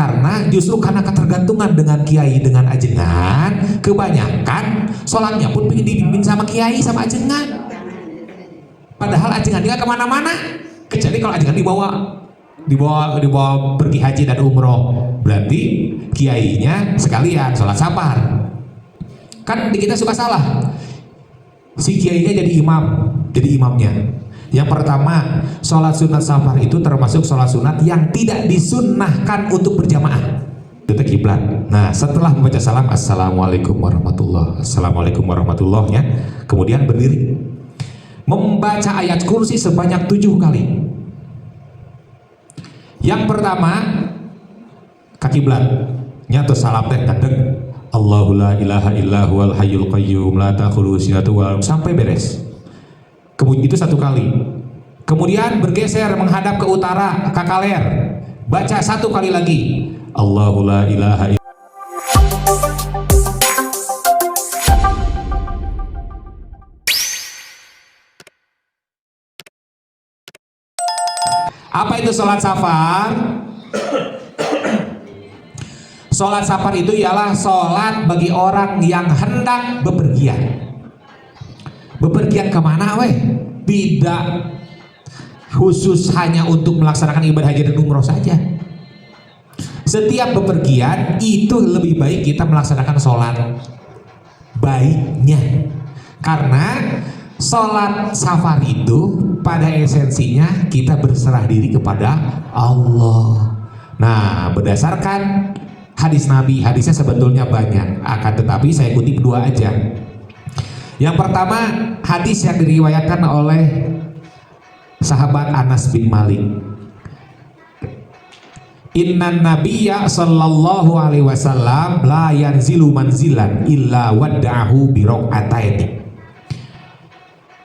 Karena justru karena ketergantungan dengan kiai, dengan ajengan, kebanyakan sholatnya pun pengen dibimbing sama kiai, sama ajengan. Padahal ajengan dia kemana-mana, kecuali kalau ajengan dibawa pergi haji dan umroh, berarti kiainya sekalian sholat safar. Kan di kita suka salah, si kiainya jadi imamnya. Yang pertama, sholat sunat safar itu termasuk sholat sunat yang tidak disunnahkan untuk berjamaah. Itu kiblat. Nah, setelah membaca salam, assalamualaikum warahmatullah, assalamualaikum warahmatullahnya, kemudian berdiri, membaca ayat kursi sebanyak 7 kali. Yang pertama, kiblatnya atau salam teh kadang Allahu la ilaha illa huwal hayyul qayyum la ta'khudhuhu sinatun wa nawm sampai beres. Kemudian itu 1 kali. Kemudian bergeser menghadap ke utara, ke kaler. Baca 1 kali lagi. Allahu la ilaha illa. Apa itu sholat safar? Sholat safar itu ialah sholat bagi orang yang hendak bepergian. Bepergian kemana weh? Tidak khusus hanya untuk melaksanakan ibadah haji dan umroh saja. Setiap bepergian itu lebih baik kita melaksanakan sholat baiknya. Karena sholat safar itu pada esensinya kita berserah diri kepada Allah. Nah, berdasarkan hadis Nabi, hadisnya sebetulnya banyak, akan tetapi saya kutip 2 aja. Yang pertama, hadis yang diriwayatkan oleh sahabat Anas bin Malik. Innan nabiyya sallallahu alaihi wasallam la yanzilu manzilan illa wadda'ahu bi raq'ataini.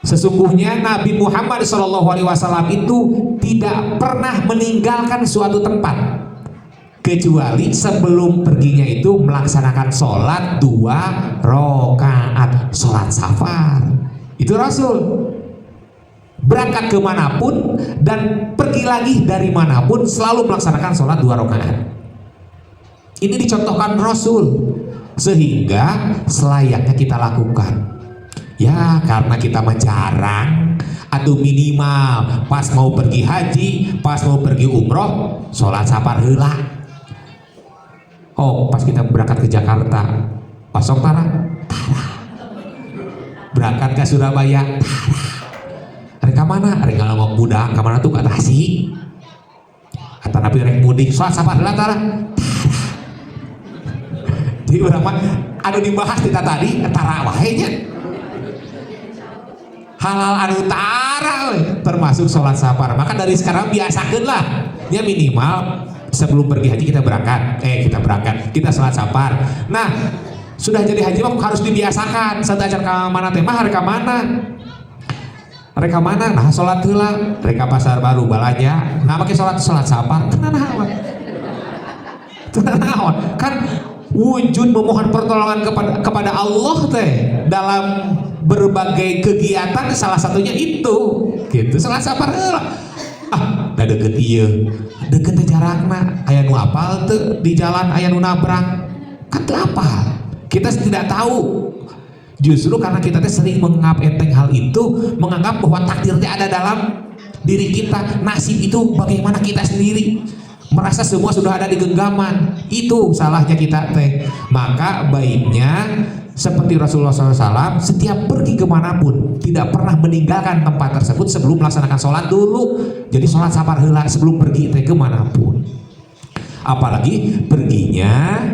Sesungguhnya Nabi Muhammad sallallahu alaihi wasallam itu tidak pernah meninggalkan suatu tempat kecuali sebelum perginya itu melaksanakan sholat 2 rakaat, sholat safar. Itu Rasul berangkat kemanapun dan pergi lagi dari manapun selalu melaksanakan sholat 2 rakaat. Ini dicontohkan Rasul, sehingga selayaknya kita lakukan. Ya, karena kita mah jarang, atau minimal pas mau pergi haji, pas mau pergi umroh, sholat safar heula. Oh, pas kita berangkat ke Jakarta, pasok tara, berangkat ke Surabaya, reka mana? Reka ngomong budak, kemana tuh? Ke Tasik. Kata Nabi rek mudik, sholat safar heula tara. Jadi urang mah anu dibahas kita tadi tara wae nya. Halal anu tara termasuk sholat safar. Maka dari sekarang biasakeun lah, ya minimal sebelum pergi haji kita sholat safar. Nah, sudah jadi haji mah harus dibiasakan. Sadajar ka mana teh mah reka mana? Reka mana? Nah, sholat heula, reka pasar baru balanja. Nah, make sholat safar. Tenang kan wujud memohon pertolongan kepada Allah teh dalam berbagai kegiatan, salah satunya itu gitu, sholat safar heula. Da deket ieu, deket jarakna, aya nu apal teu di jalan, aya nu nabrak, kan teu apal. Kita tidak tahu. Justru karena kita teh sering menganggap enteng hal itu, menganggap bahwa takdir teh ada dalam diri kita, nasib itu bagaimana kita sendiri, merasa semua sudah ada di genggaman. Itu salahnya kita teh. Maka baiknya seperti Rasulullah SAW, setiap pergi kemanapun tidak pernah meninggalkan tempat tersebut sebelum melaksanakan sholat dulu. Jadi sholat safar heula sebelum pergi teh kemanapun. Apalagi perginya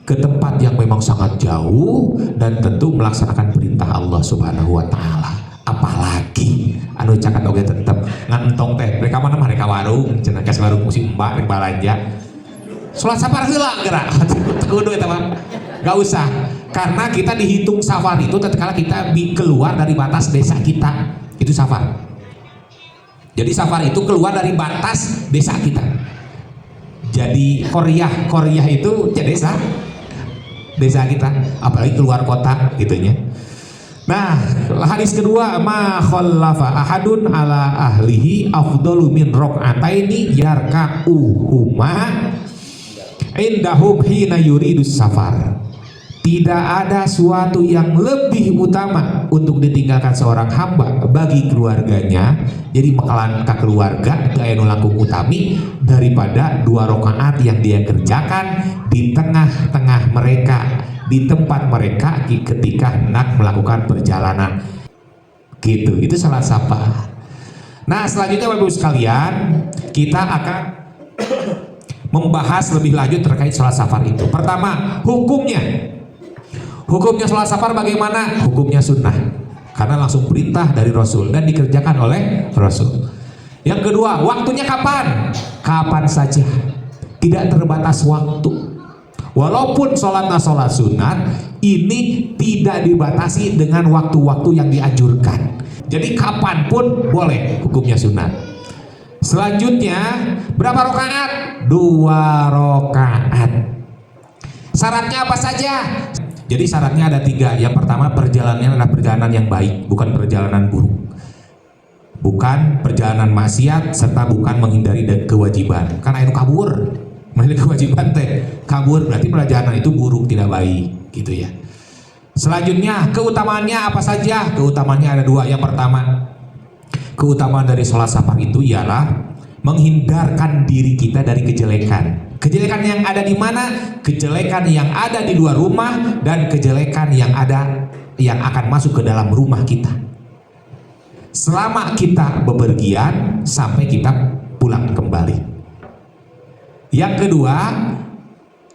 ke tempat yang memang sangat jauh dan tentu melaksanakan perintah Allah Subhanahu wa Ta'ala. Apalagi anu cakat oge tetep ngantong teh mereka mana mah reka warung cenah kas warung musim mbak rek balanja. Sholat safar heula geura. Kudu eta mah. Gak usah, karena kita dihitung safar itu tatkala kita keluar dari batas desa kita, itu safar. Jadi safar itu keluar dari batas desa kita. Jadi Koryah itu ya desa kita, apalagi keluar kota gitunya. Nah, hadis kedua, ma khallafa ahadun ala ahlihi afdalu min raq'ataini yarka'uhuma indahum hina yuridus safar. Tidak ada suatu yang lebih utama untuk ditinggalkan seorang hamba bagi keluarganya, jadi makalan ke keluarga daya langkung utami daripada 2 rakaat yang dia kerjakan di tengah-tengah mereka, di tempat mereka ketika hendak melakukan perjalanan. Gitu, itu salat safar. Nah, selanjutnya Bapak Ibu sekalian, kita akan membahas lebih lanjut terkait salat safar itu. Pertama, hukumnya. Hukumnya sholat safar bagaimana? Hukumnya sunnah, karena langsung perintah dari Rasul dan dikerjakan oleh Rasul. Yang kedua, waktunya kapan? Kapan saja, tidak terbatas waktu. Walaupun sholatnya sholat sunat, ini tidak dibatasi dengan waktu-waktu yang dianjurkan. Jadi kapanpun boleh, hukumnya sunat. Selanjutnya, berapa rakaat? 2 rakaat. Syaratnya apa saja? Jadi syaratnya ada 3. Yang pertama, perjalanannya adalah perjalanan yang baik, bukan perjalanan buruk, bukan perjalanan maksiat, serta bukan menghindari kewajiban. Karena itu kabur, menghindari kewajiban teh kabur, berarti perjalanan itu buruk, tidak baik, gitu ya. Selanjutnya, keutamaannya apa saja? Keutamaannya ada 2. Yang pertama, keutamaan dari sholat safar itu ialah menghindarkan diri kita dari kejelekan. Kejelekan yang ada di mana? Kejelekan yang ada di luar rumah dan kejelekan yang akan masuk ke dalam rumah kita. Selama kita bepergian sampai kita pulang kembali. Yang kedua,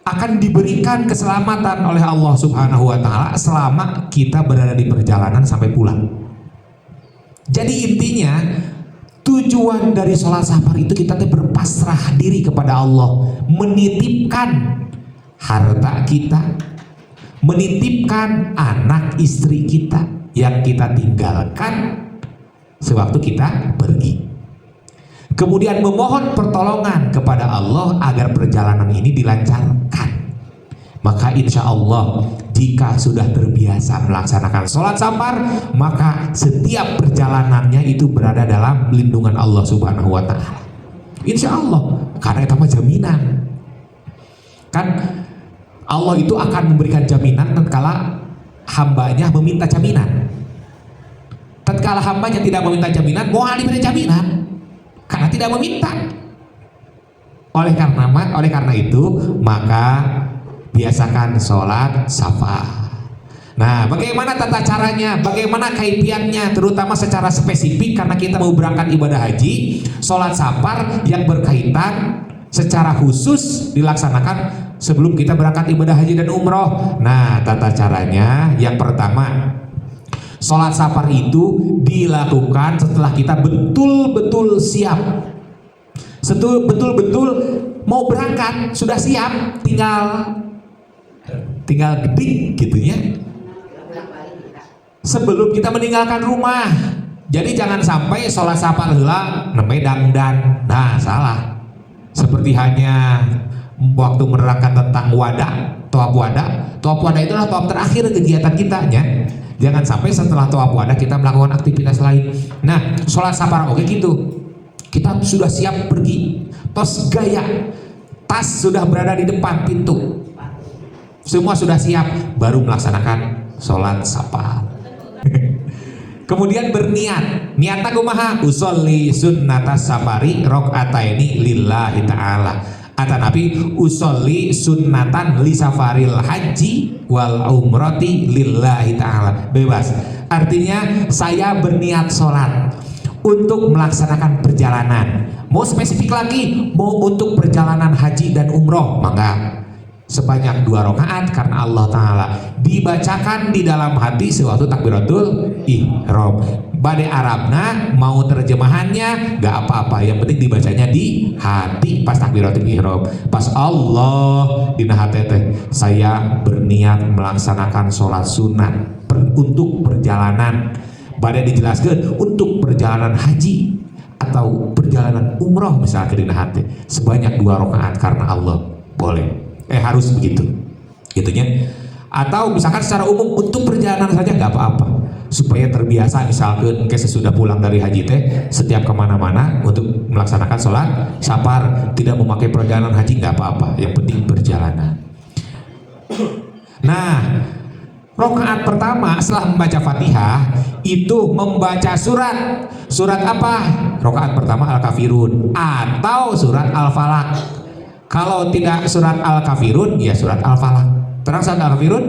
akan diberikan keselamatan oleh Allah Subhanahu wa taala selama kita berada di perjalanan sampai pulang. Jadi intinya, tujuan dari sholat safar itu kita berpasrah diri kepada Allah, menitipkan harta kita, menitipkan anak istri kita yang kita tinggalkan sewaktu kita pergi. Kemudian memohon pertolongan kepada Allah agar perjalanan ini dilancarkan. Maka insya Allah, jika sudah terbiasa melaksanakan sholat safar, maka setiap perjalanannya itu berada dalam lindungan Allah Subhanahu wa ta'ala. Insya Allah, karena itu jaminan. Kan Allah itu akan memberikan jaminan tatkala hambanya meminta jaminan. Tatkala hambanya tidak meminta jaminan, mau diberi jaminan karena tidak meminta. Oleh karena itu, maka biasakan sholat safar. Nah, bagaimana tata caranya, bagaimana kaifiatnya, terutama secara spesifik karena kita mau berangkat ibadah haji, sholat safar yang berkaitan secara khusus dilaksanakan sebelum kita berangkat ibadah haji dan umroh. Nah, tata caranya yang pertama, sholat safar itu dilakukan setelah kita betul-betul siap, betul-betul mau berangkat, sudah siap, tinggal gedik gitu ya, sebelum kita meninggalkan rumah. Jadi jangan sampai sholat safar heula nembe dangdan. Nah, salah. Seperti hanya waktu menerangkan tentang tawaf wada itu adalah tawaf terakhir kegiatan kita ya. Jangan sampai setelah tawaf wada kita melakukan aktivitas lain. Nah, sholat safar oke gitu, kita sudah siap pergi, tos gaya, tas sudah berada di depan pintu, semua sudah siap, baru melaksanakan sholat safar. Kemudian berniat, niatna kumaha? Usolli sunnatas safari rakaataini lillahi ta'ala. Atanapi usolli sunnatan li safaril haji wal umrati lillahi ta'ala. Bebas. Artinya saya berniat sholat untuk melaksanakan perjalanan. Mau spesifik lagi, mau untuk perjalanan haji dan umroh, maka sebanyak 2 rakaat karena Allah Ta'ala dibacakan di dalam hati sewaktu takbiratul ihram. Bade Arabna mau terjemahannya gak apa-apa, yang penting dibacanya di hati pas takbiratul ihram. Pas Allah dina hati teh, saya berniat melaksanakan sholat sunat untuk perjalanan. Bade dijelaskan untuk perjalanan haji atau perjalanan umroh misalnya dina hati, sebanyak 2 rakaat karena Allah, boleh. Harus begitu, gitunya. Atau misalkan secara umum untuk perjalanan saja nggak apa-apa, supaya terbiasa misalkan sesudah pulang dari haji teh setiap kemana-mana untuk melaksanakan sholat safar, tidak memakai perjalanan haji nggak apa-apa, yang penting berjalan. Nah, rakaat pertama setelah membaca Fatihah itu membaca surat apa? Rakaat pertama Al-Kafirun atau surat Al-Falaq. Kalau tidak surat Al-Kafirun ya surat Al-Falaq. Terang surat Al-Kafirun?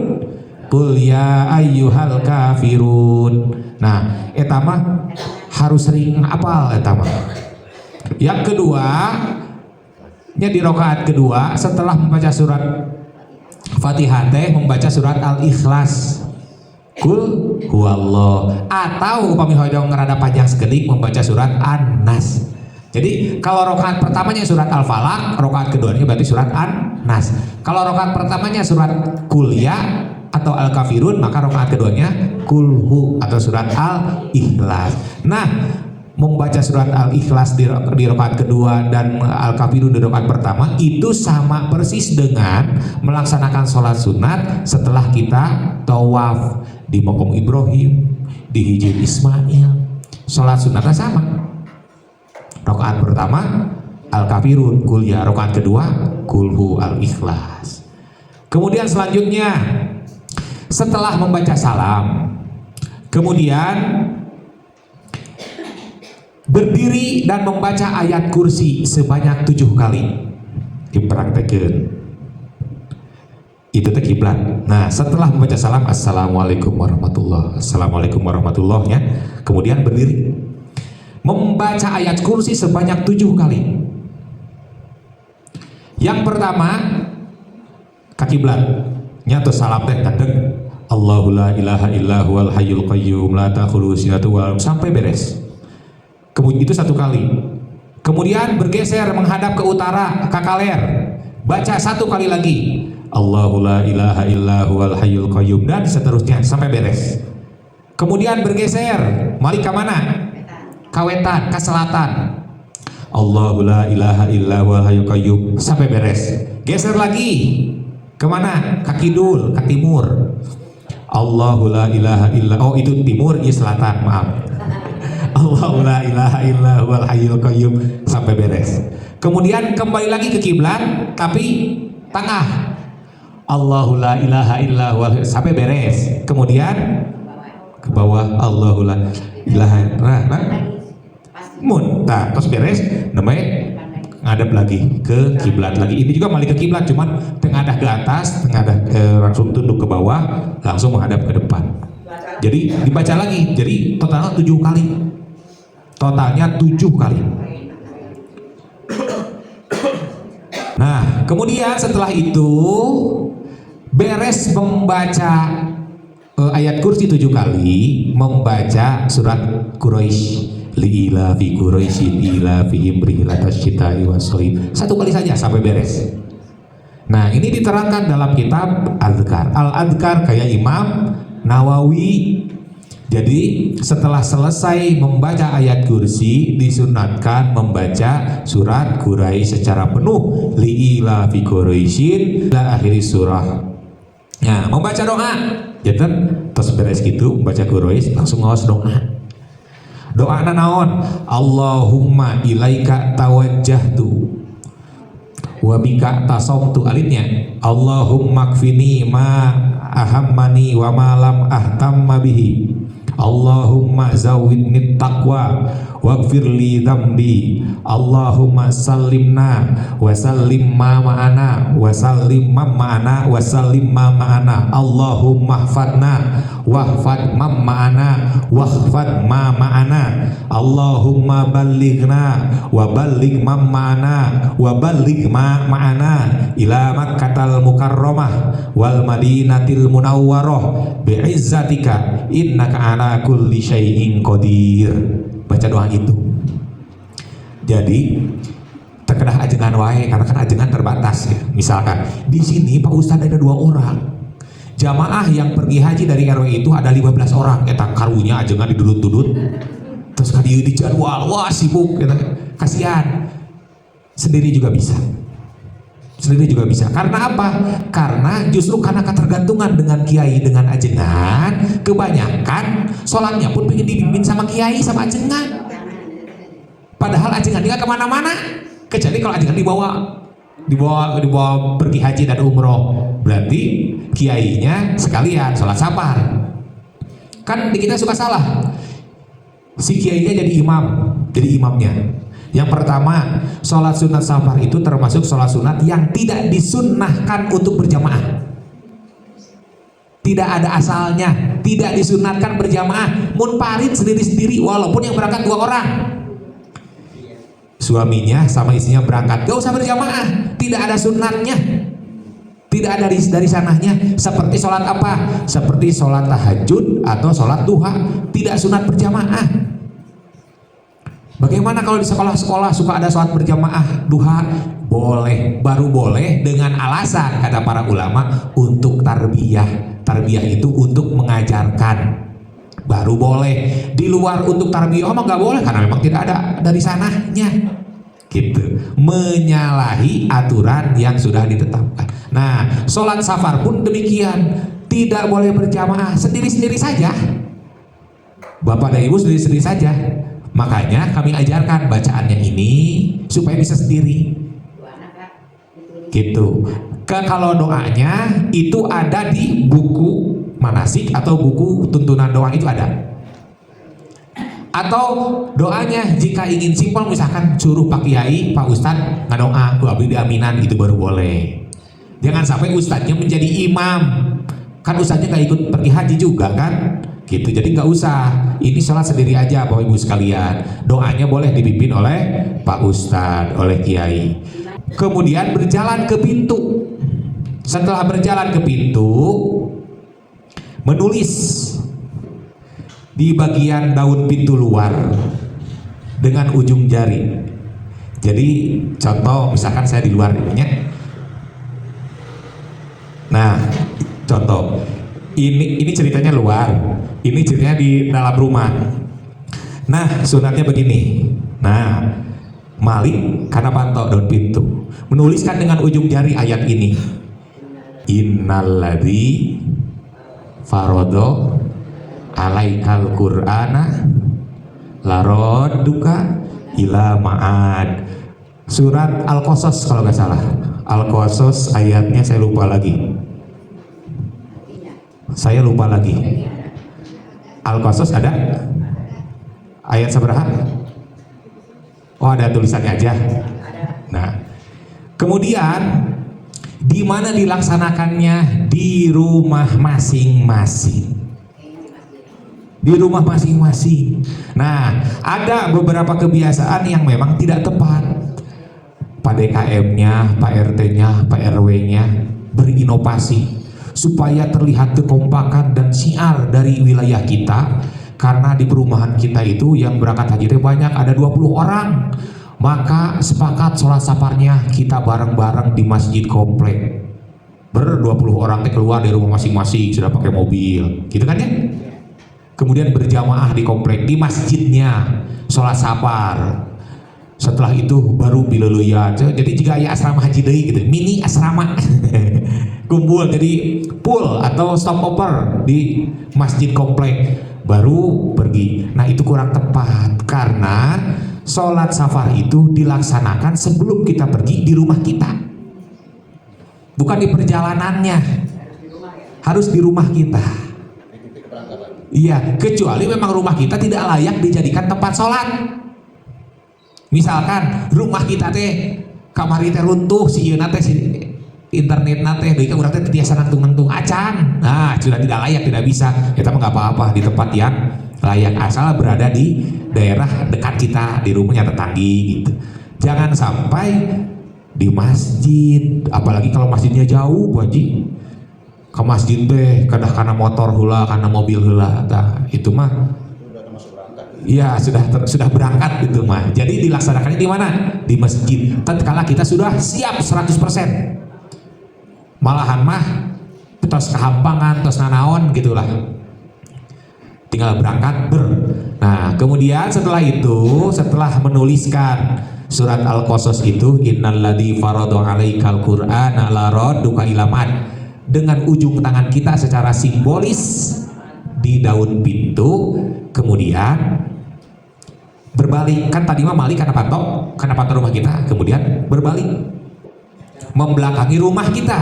Qul ya ayyuhal kafirun. Nah, eta mah harus sering hafal eta mah. Yang kedua, nya di rakaat kedua setelah membaca surat Fatihah teh membaca surat Al-Ikhlas. Kul huwallah, atau upami hoyong ngerada panjang sekedik membaca surat An-Nas. Jadi kalau rakaat pertamanya surat Al-Falaq, rakaat keduanya berarti surat An-Nas. Kalau rakaat pertamanya surat Qul ya atau Al-Kafirun, maka rakaat keduanya Kulhu atau surat Al-Ikhlas. Nah, membaca surat Al-Ikhlas di rakaat kedua dan Al-Kafirun di rakaat pertama itu sama persis dengan melaksanakan sholat sunat setelah kita tawaf di Maqam Ibrahim, di Hijr Ismail. Sholat sunatnya sama. Rakaat pertama Al-Kafirun Qul ya, rakaat kedua Kulhu Al-Ikhlas. Kemudian selanjutnya setelah membaca salam, kemudian berdiri dan membaca ayat kursi sebanyak 7 kali. Dipraktekeun. Itu teh kiblat. Nah, setelah membaca salam, assalamualaikum warahmatullah, assalamualaikum warahmatullahnya, kemudian berdiri membaca ayat kursi sebanyak 7 kali. Yang pertama ka kiblat, nyata salam teh tandeng Allahu la ilaha illa huwal hayyul qayyum la ta'khudhuhu sinatun wa la nawm sampai beres. Kemudian itu 1 kali. Kemudian bergeser menghadap ke utara, ke kaler. Baca 1 kali lagi. Allahu la ilaha illa huwal hayyul qayyum dan seterusnya sampai beres. Kemudian bergeser, mari ke mana? Ka wetan, ke selatan. Allahu la ilaha illa huwal hayyul qayyum sampai beres. Geser lagi. Kemana? Ke kidul, ke timur. Allahu la ilaha illa, oh itu timur, ya selatan, maaf. Allahu la ilaha illa huwal hayyul qayyum sampai beres. Kemudian kembali lagi ke kiblat tapi tengah. Allahu la ilaha illa huwal sampai beres. Kemudian ke bawah Allahu la ilaha illa mun terus beres namanya ngadep lagi ke kiblat lagi. Ini juga balik ke kiblat, cuman tengadah ke atas, tengadah langsung tunduk ke bawah, langsung menghadap ke depan. Jadi dibaca lagi. Jadi totalnya 7 kali. Totalnya 7 kali. Nah, kemudian setelah itu beres membaca ayat kursi 7 kali, membaca surat Quraisy. Liila fi Quraisyin ila fi imrihilatas syita'i wasoib. 1 kali saja sampai beres. Nah, ini diterangkan dalam kitab Al-Adhkar. Al-Adhkar kayak Imam Nawawi. Jadi setelah selesai membaca ayat kursi disunatkan membaca surat Quraisy secara penuh. Liila fi Quraisyin ila akhiri surah. Nah, membaca doa. Jadi terus beres gitu membaca Quraisy langsung ngaos doa. Doa naon? Allahumma ilaika tawajjahtu wa bika tasawtu alidnya. Allahumma kfini ma ahammani wa ma lam ahtamma bihi. Allahumma zawidni taqwa waghfir li dhambi. Allahumma sallimna wa sallim ma ma'ana wa sallim ma ma'ana wa sallim ma ma'ana. Allahumma hfadna wahfad ma ma'ana wahfad ma ma'ana. Allahumma ballighna wa balligh ma ma'ana wa balligh ma ma'ana ila Makkatal Mukarramah wal Madinatil Munawwarah bi'izzatika innaka ala kulli syai'in qadir. Baca doa itu. Jadi terkedah ajengan wae karena kan ajengan terbatas ya. Misalkan di sini Pak Ustadz ada 2 orang. Jamaah yang pergi haji dari RW itu ada 15 orang. Eta karunya ajengan didudut-dudut. Terus kadieu di jadwal, wah sibuk gitu. Kasihan. Sendiri juga bisa. Sendiri juga bisa. Karena apa? Karena justru karena ketergantungan dengan kiai, dengan ajengan, kebanyakan sholatnya pun pengen dibimbing sama kiai, sama ajengan. Padahal ajengan dia kemana-mana, kecuali kalau ajengan dibawa pergi haji dan umroh, berarti berarti kiainya sekalian sholat safar. Kan di kita suka salah, si kiainya jadi imam, jadi imamnya. Yang pertama, sholat sunat safar itu termasuk sholat sunat yang tidak disunnahkan untuk berjamaah. Tidak ada asalnya, tidak disunatkan berjamaah, munfarid sendiri-sendiri, walaupun yang berangkat 2 orang. Suaminya sama istrinya berangkat, gak usah berjamaah, tidak ada sunatnya, tidak ada dari sananya. Seperti sholat apa? Seperti sholat tahajud atau sholat duha, tidak sunat berjamaah. Bagaimana kalau di sekolah-sekolah suka ada sholat berjamaah duha? Boleh, baru boleh dengan alasan kata para ulama untuk tarbiyah. Tarbiyah itu untuk mengajarkan, baru boleh. Di luar untuk tarbiyah mah nggak boleh karena memang tidak ada dari sananya. Gitu, menyalahi aturan yang sudah ditetapkan. Nah, sholat safar pun demikian, tidak boleh berjamaah, sendiri-sendiri saja. Bapak dan ibu sendiri-sendiri saja. Makanya kami ajarkan bacaannya ini supaya bisa sendiri. Gitu. Kalau doanya itu ada di buku manasik atau buku tuntunan doa itu ada. Atau doanya jika ingin simpel misalkan suruh Pak Kiai, Pak Ustadz ngadoa, ku abdi diaminan, itu baru boleh. Jangan sampai ustadznya menjadi imam. Kan ustadznya gak ikut pergi haji juga kan? Gitu, jadi nggak usah, ini sholat sendiri aja Bapak Ibu sekalian. Doanya boleh dipimpin oleh Pak Ustadz, oleh Kiai. Kemudian berjalan ke pintu. Setelah berjalan ke pintu, menulis di bagian daun pintu luar dengan ujung jari. Jadi contoh misalkan saya di luar ininya. Nah, contoh ini ceritanya luar, ini ceritanya di dalam rumah. Nah, sunatnya begini. Nah, Malik karena pantau daun pintu menuliskan dengan ujung jari ayat ini, innalladzi farodo alaikal qur'ana larodduka ila ma'ad. Surat Al-Qasas kalau nggak salah. Al-Qasas ayatnya saya lupa lagi. Al-Qasas ada ayat seberapa? Oh, ada tulisannya aja. Nah, kemudian di mana dilaksanakannya? Di rumah masing-masing. Di rumah masing-masing. Nah, ada beberapa kebiasaan yang memang tidak tepat. Pak DKM-nya, Pak RT-nya, Pak RW-nya berinovasi supaya terlihat kekompakan dan syiar dari wilayah kita. Karena di perumahan kita itu yang berangkat haji banyak, ada 20 orang. Maka sepakat sholat safarnya kita bareng-bareng di masjid komplek. 20 orang keluar dari rumah masing-masing, sudah pakai mobil, gitu kan ya? Kemudian berjamaah di komplek, di masjidnya, sholat safar. Setelah itu baru biluluyan. Jadi jika ya asrama haji deui gitu, mini asrama. Kumpul jadi pool atau stopover di masjid komplek, baru pergi. Nah, itu kurang tepat karena sholat safar itu dilaksanakan sebelum kita pergi di rumah kita, bukan di perjalanannya, harus di rumah kita. Iya, kecuali memang rumah kita tidak layak dijadikan tempat sholat. Misalkan rumah kita teh kamar teh runtuh, si ieu teh si internet nate deui ka urang teh tiasa nangtung-nangtung acan. Nah, sudah tidak layak, tidak bisa. Kita mah nggak apa-apa di tempat yang layak, asal berada di daerah dekat kita, di rumahnya tetanggi gitu. Jangan sampai di masjid, apalagi kalau masjidnya jauh, Bu Haji. Ke masjid teh kadah kana motor heula, kana mobil heula, tah itu mah iya sudah berangkat gitu mah. Jadi dilaksanakannya di mana? Di masjid. Tatkala kita sudah siap 100%. Malahan mah tos kehampangan, tos nanaon gitulah. Tinggal berangkat Nah, kemudian setelah itu, setelah menuliskan surat Al-Qasas itu, innalladzi farada 'alaikal qur'ana laradduka ila ma'ad, dengan ujung tangan kita secara simbolis di daun pintu, kemudian berbalik. Kan tadi mah Malik karena patok rumah kita, kemudian berbalik membelakangi rumah kita.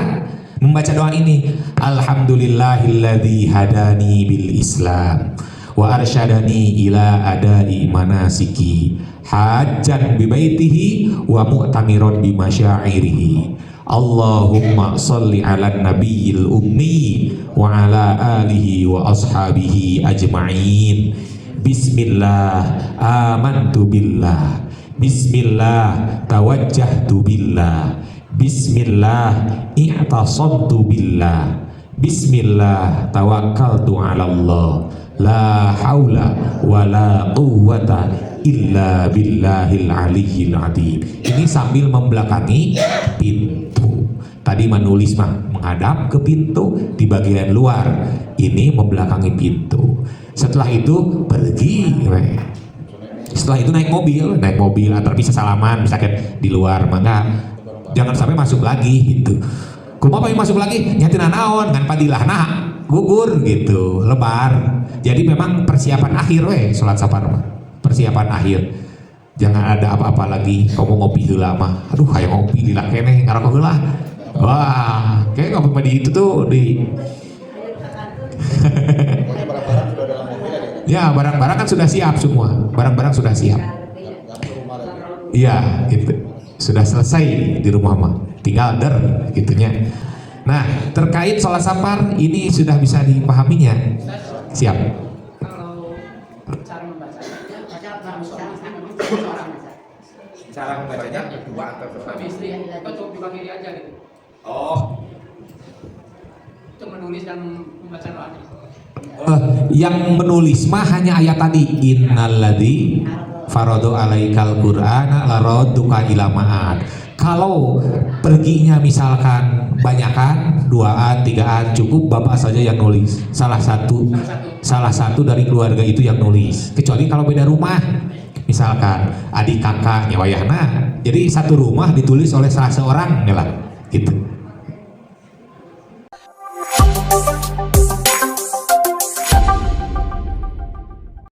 membaca doa ini, alhamdulillahilladzi hadani bil Islam wa arsyadani ila adai manasiki hajjan bi baitihi wa mu'tamiron bi masyairihi. Allahumma sholli ala nabiyil ummi wa ala alihi wa ashabihi ajma'in. Bismillah amantu billah, bismillah tawajjahtu billah, bismillah i'tasamtu billah, bismillah tawakkaltu ala Allah, la haula wa la quwwata illa billahil aliyyil azim. Ini sambil membelakangi pintu. Tadi menulis menghadap ke pintu di bagian luar, ini membelakangi pintu. Setelah itu pergi. Setelah itu naik mobil atau bisa salaman misalkan di luar, maka jangan sampai masuk lagi gitu. Kumaha yang masuk lagi nyatina naon ngan padilah nah gugur gitu, lebar. Jadi memang persiapan akhir sholat safar, persiapan akhir. Jangan ada apa-apa lagi. Kamu ngopi heula mah, aduh kayak ngopi di keneh ngarokok heula. Wah, kayak ngopi mah di itu tuh di ya barang-barang kan sudah siap semua, barang-barang sudah siap. Iya gitu, sudah selesai di rumah mah, tinggal gitunya. Nah terkait sholat safar ini sudah bisa dipahaminya, siap. Kalau cara membacanya, Cara membacanya dua atau suami istri, atau cukup juga kiri aja gitu. Oh, Untuk menulis dan membaca doanya. yang menulis mah hanya ayat tadi, innalladzi faradu alaikal qur'ana laradduka ila ma'ad. Kalau perginya misalkan banyakan 2an 3an cukup bapak saja yang nulis, salah satu dari keluarga itu yang nulis, kecuali kalau beda rumah misalkan adik kakaknya wayahna, jadi satu rumah ditulis oleh salah seorang ya lah gitu.